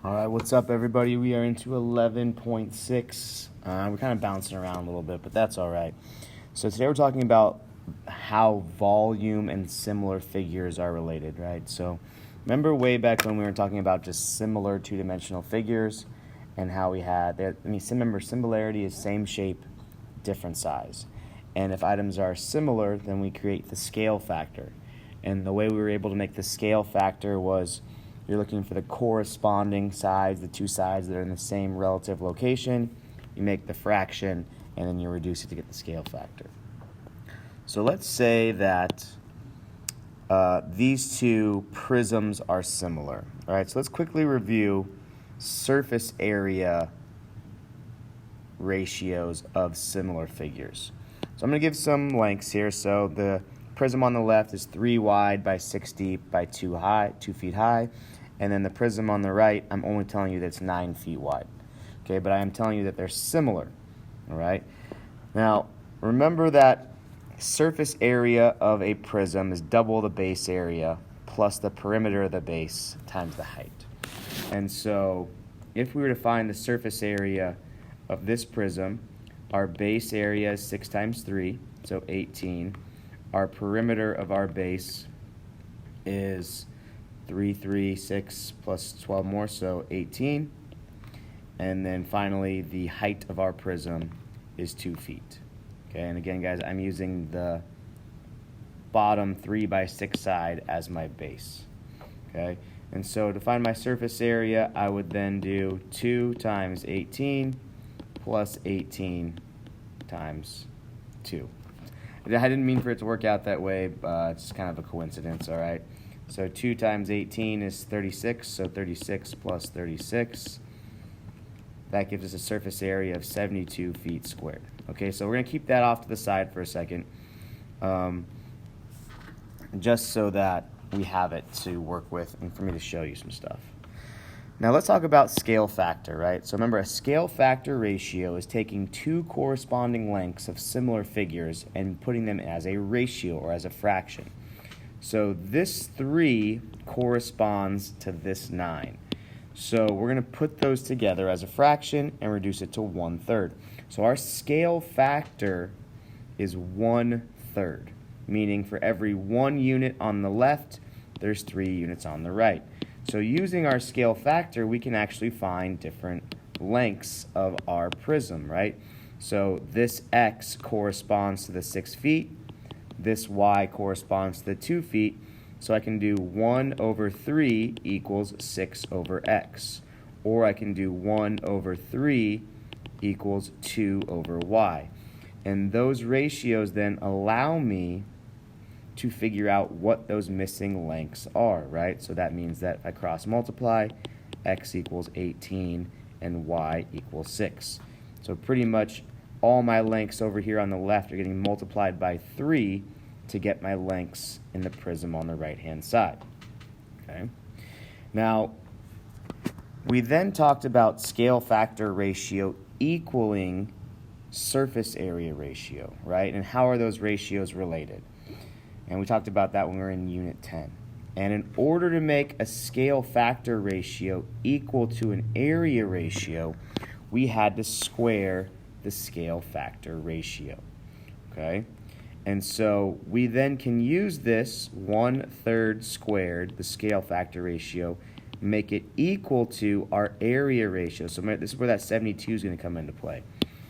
All right, what's up, everybody? We are into 11.6. We're kind of bouncing around a little bit, but that's all right. So today we're talking about how volume and similar figures are related, right? So remember way back when we were talking about just similar two-dimensional figures and how we had, remember similarity is same shape, different size. And if items are similar, then we create the scale factor. And the way we were able to make the scale factor was you're looking for the corresponding sides, the two sides that are in the same relative location. You make the fraction, and then you reduce it to get the scale factor. So let's say that these two prisms are similar. All right, so let's quickly review surface area ratios of similar figures. So I'm going to give some lengths here. So the prism on the left is 3 wide by 6 deep by 2 feet high. And then the prism on the right, I'm only telling you that it's 9 feet wide. Okay, but I am telling you that they're similar. All right. Now, remember that surface area of a prism is double the base area plus the perimeter of the base times the height. And so if we were to find the surface area of this prism, our base area is 6 times 3, so 18. Our perimeter of our base is 6 plus 12 more, so 18. And then finally, the height of our prism is 2 feet. Okay, and again, guys, I'm using the bottom 3 by 6 side as my base. Okay, and so to find my surface area, I would then do 2 times 18 plus 18 times 2. I didn't mean for it to work out that way, but it's kind of a coincidence, all right? So 2 times 18 is 36, so 36 plus 36. That gives us a surface area of 72 feet squared. Okay, so we're going to keep that off to the side for a second, just so that we have it to work with and for me to show you some stuff. Now let's talk about scale factor, right? So remember, a scale factor ratio is taking two corresponding lengths of similar figures and putting them as a ratio or as a fraction. So this 3 corresponds to this 9. So we're going to put those together as a fraction and reduce it to 1/3. So our scale factor is 1/3, meaning for every 1 unit on the left, there's 3 units on the right. So using our scale factor, we can actually find different lengths of our prism, right? So this x corresponds to the 6 feet. This y corresponds to the 2 feet. So I can do 1 over 3 equals 6 over x. Or I can do 1 over 3 equals 2 over y. And those ratios then allow me to figure out what those missing lengths are, right? So that means that if I cross multiply, x equals 18 and y equals 6. So pretty much all my lengths over here on the left are getting multiplied by 3 to get my lengths in the prism on the right-hand side. Okay. Now, we then talked about scale factor ratio equaling surface area ratio, right? And how are those ratios related? And we talked about that when we were in Unit 10. And in order to make a scale factor ratio equal to an area ratio, we had to square the scale factor ratio. Okay? And so we then can use this 1/3 squared, the scale factor ratio, make it equal to our area ratio. So this is where that 72 is going to come into play.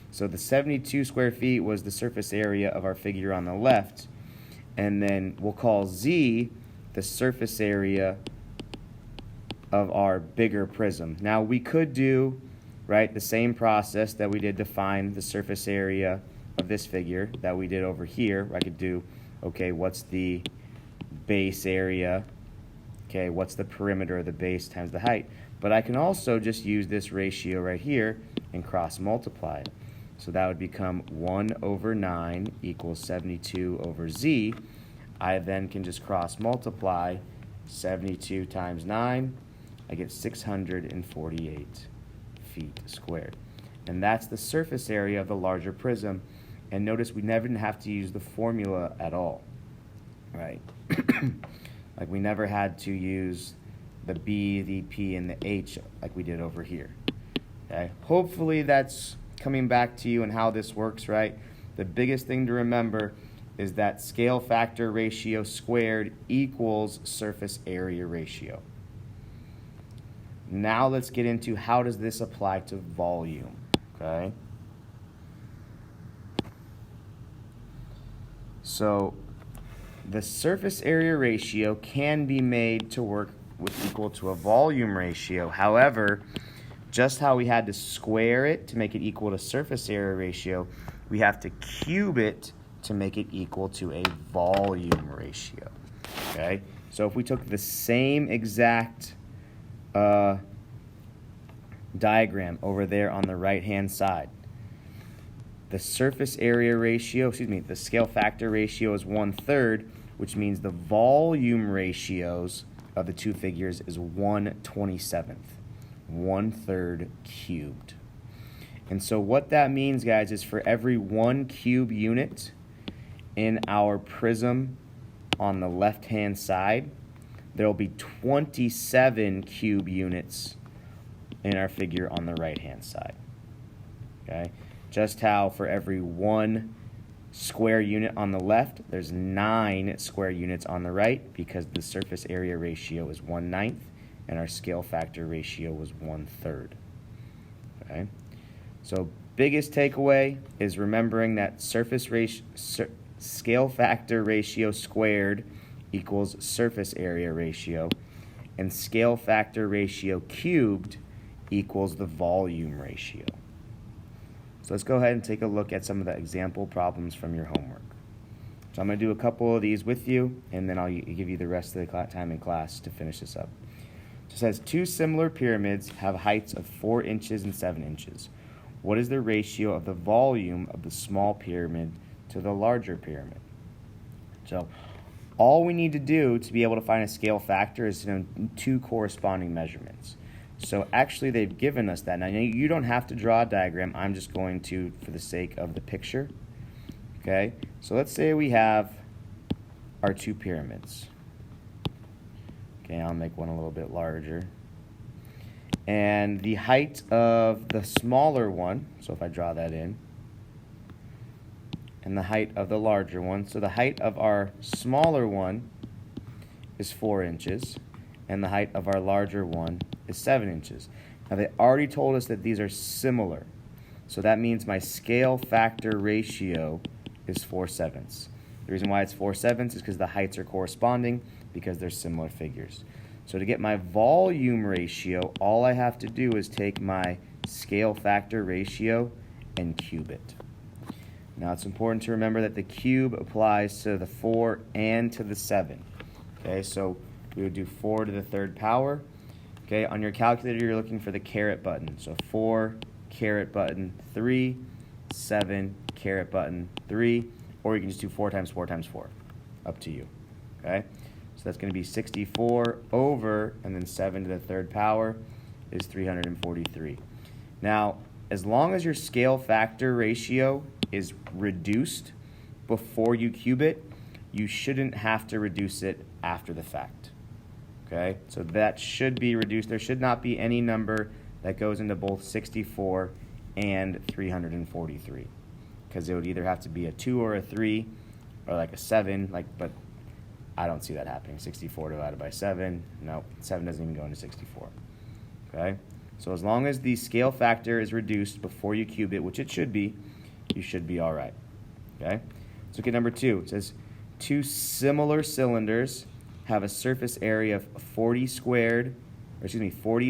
So the 72 square feet was the surface area of our figure on the left. And then we'll call Z the surface area of our bigger prism. Now we could do, right, the same process that we did to find the surface area of this figure that we did over here. I could do, okay, what's the base area? Okay, what's the perimeter of the base times the height? But I can also just use this ratio right here and cross multiply it. So that would become 1 over 9 equals 72 over z. I then can just cross multiply 72 times 9. I get 648 feet squared. And that's the surface area of the larger prism. And notice we never have to use the formula at all, right? Like we never had to use the B, the P, and the H like we did over here. Okay? Hopefully that's coming back to you and how this works, right? The biggest thing to remember is that scale factor ratio squared equals surface area ratio. Now let's get into how does this apply to volume, okay? So the surface area ratio can be made to work with equal to a volume ratio. However, just how we had to square it to make it equal to surface area ratio, we have to cube it to make it equal to a volume ratio, okay? So if we took the same exact diagram over there on the right-hand side, the surface area ratio, the scale factor ratio is 1/3, which means the volume ratios of the two figures is 1/27, 1/3 cubed. And so what that means, guys, is for every 1 cube unit in our prism on the left-hand side, there will be 27 cube units in our figure on the right-hand side. Okay? Just how for every 1 square unit on the left, there's 9 square units on the right, because the surface area ratio is 1/9 and our scale factor ratio was 1/3. Okay? So biggest takeaway is remembering that scale factor ratio squared equals surface area ratio, and scale factor ratio cubed equals the volume ratio. So let's go ahead and take a look at some of the example problems from your homework. So I'm going to do a couple of these with you, and then I'll give you the rest of the time in class to finish this up. So it says 2 similar pyramids have heights of 4 inches and 7 inches. What is the ratio of the volume of the small pyramid to the larger pyramid? So all we need to do to be able to find a scale factor is to know 2 corresponding measurements. So actually they've given us that. Now you don't have to draw a diagram. I'm just going to for the sake of the picture. Okay, so let's say we have our 2 pyramids. Okay, I'll make one a little bit larger. And the height of the smaller one, so if I draw that in, and the height of the larger one. So the height of our smaller one is 4 inches, and the height of our larger one is 7 inches. Now they already told us that these are similar. So that means my scale factor ratio is 4/7. The reason why it's 4/7 is because the heights are corresponding, because they're similar figures. So to get my volume ratio, all I have to do is take my scale factor ratio and cube it. Now it's important to remember that the cube applies to the 4 and to the 7. Okay, so we would do 4 to the 3rd power. Okay, on your calculator you're looking for the caret button. So 4 caret button 3, 7 caret button 3, or you can just do 4 times 4 times 4. Up to you. Okay? So that's going to be 64 over, and then 7 to the 3rd power is 343. Now, as long as your scale factor ratio is reduced before you cube it, you shouldn't have to reduce it after the fact. Okay? So that should be reduced. There should not be any number that goes into both 64 and 343, because it would either have to be a 2 or a 3 or like a 7, but I don't see that happening. 64 divided by 7, no, 7 doesn't even go into 64. Okay? So as long as the scale factor is reduced before you cube it, which it should be, you should be all right. Okay? Let's look at number 2. It says 2 similar cylinders have a surface area of 40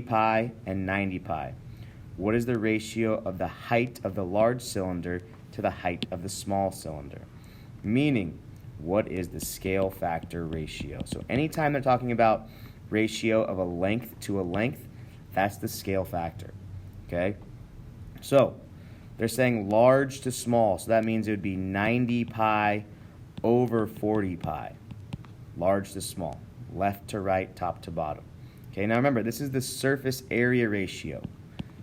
pi and 90 pi. What is the ratio of the height of the large cylinder to the height of the small cylinder? Meaning, what is the scale factor ratio? So anytime they're talking about ratio of a length to a length, that's the scale factor. Okay? So they're saying large to small, so that means it would be 90 pi over 40 pi. Large to small, left to right, top to bottom. Okay, now remember, this is the surface area ratio.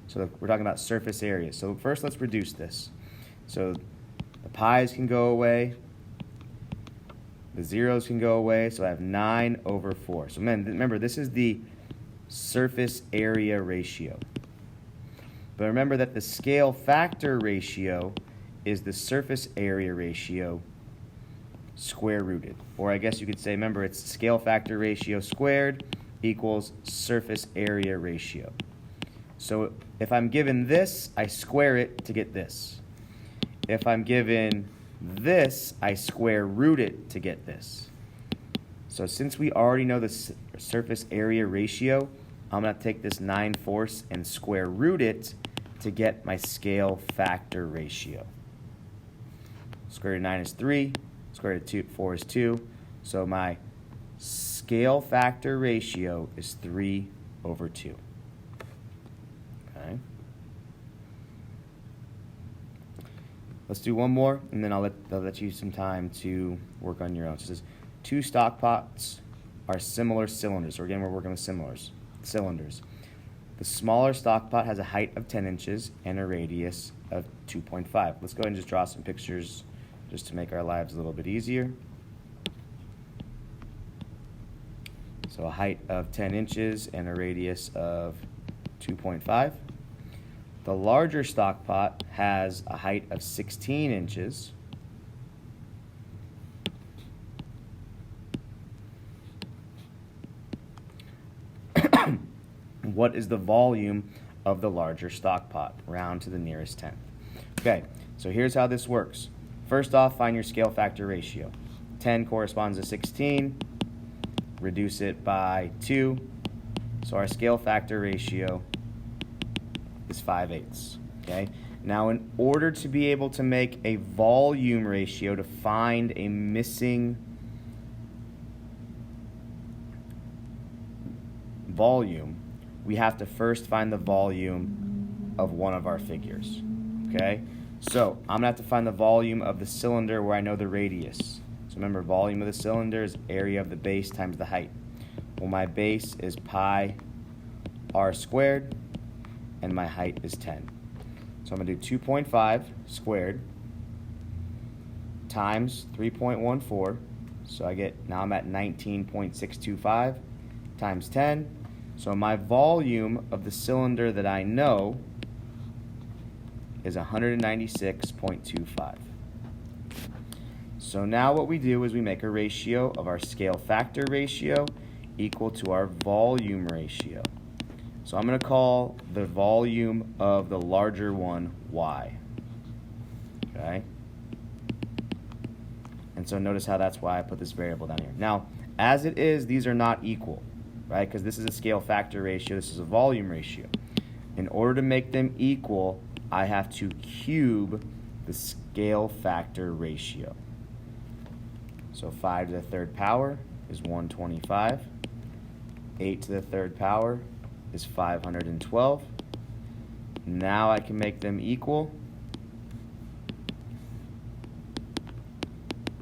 So we're talking about surface area. So first let's reduce this. So the pi's can go away, the zeros can go away, so I have 9 over 4. So remember, this is the surface area ratio. But remember that the scale factor ratio is the surface area ratio square rooted. Or I guess you could say, remember, it's scale factor ratio squared equals surface area ratio. So if I'm given this, I square it to get this. If I'm given this, I square root it to get this. So since we already know the surface area ratio, I'm going to take this 9/4 and square root it to get my scale factor ratio. Square root of 9 is 3. Square root of 4 is 2. So my scale factor ratio is 3/2. Okay. Let's do one more, and then I'll let you some time to work on your own. So it says, 2 stock pots are similar cylinders. So again, we're working with cylinders. The smaller stock pot has a height of 10 inches and a radius of 2.5. Let's go ahead and just draw some pictures just to make our lives a little bit easier. So a height of 10 inches and a radius of 2.5. The larger stock pot has a height of 16 inches What is the volume of the larger stock pot? Round to the nearest tenth. Okay, so here's how this works. First off, find your scale factor ratio. 10 corresponds to 16. Reduce it by 2. So our scale factor ratio is 5/8. Okay. Now, in order to be able to make a volume ratio to find a missing volume, we have to first find the volume of one of our figures. Okay. So I'm gonna have to find the volume of the cylinder where I know the radius. So remember, volume of the cylinder is area of the base times the height. Well, my base is pi r squared, and my height is 10. So I'm going to do 2.5 squared times 3.14. So now I'm at 19.625 times 10. So my volume of the cylinder that I know is 196.25. So now what we do is we make a ratio of our scale factor ratio equal to our volume ratio. So I'm going to call the volume of the larger one y. Okay? And so notice how that's why I put this variable down here. Now, as it is, these are not equal, right? Because this is a scale factor ratio, this is a volume ratio. In order to make them equal, I have to cube the scale factor ratio. So 5 to the third power is 125. 8 to the third power is 512. Now I can make them equal.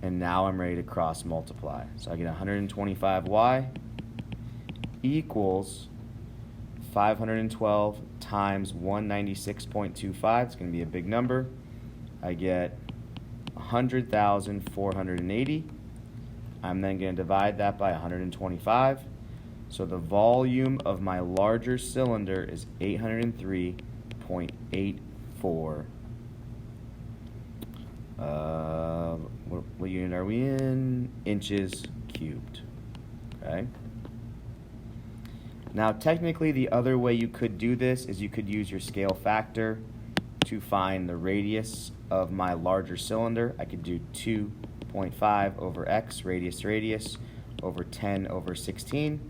And now I'm ready to cross multiply. So I get 125y equals 512 times 196.25. It's going to be a big number. I get 100,480. I'm then going to divide that by 125. So the volume of my larger cylinder is 803.84. What unit are we in? Inches cubed. Okay. Now, technically, the other way you could do this is you could use your scale factor to find the radius of my larger cylinder. I could do 2.5 over x, radius, over 10 over 16.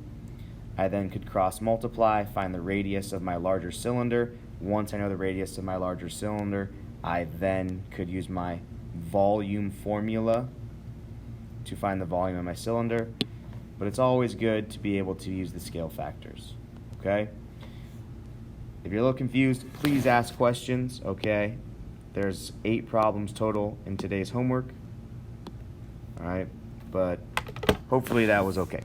I then could cross multiply, find the radius of my larger cylinder. Once I know the radius of my larger cylinder, I then could use my volume formula to find the volume of my cylinder. But it's always good to be able to use the scale factors, okay? If you're a little confused, please ask questions, okay? There's 8 problems total in today's homework, all right? But hopefully that was okay.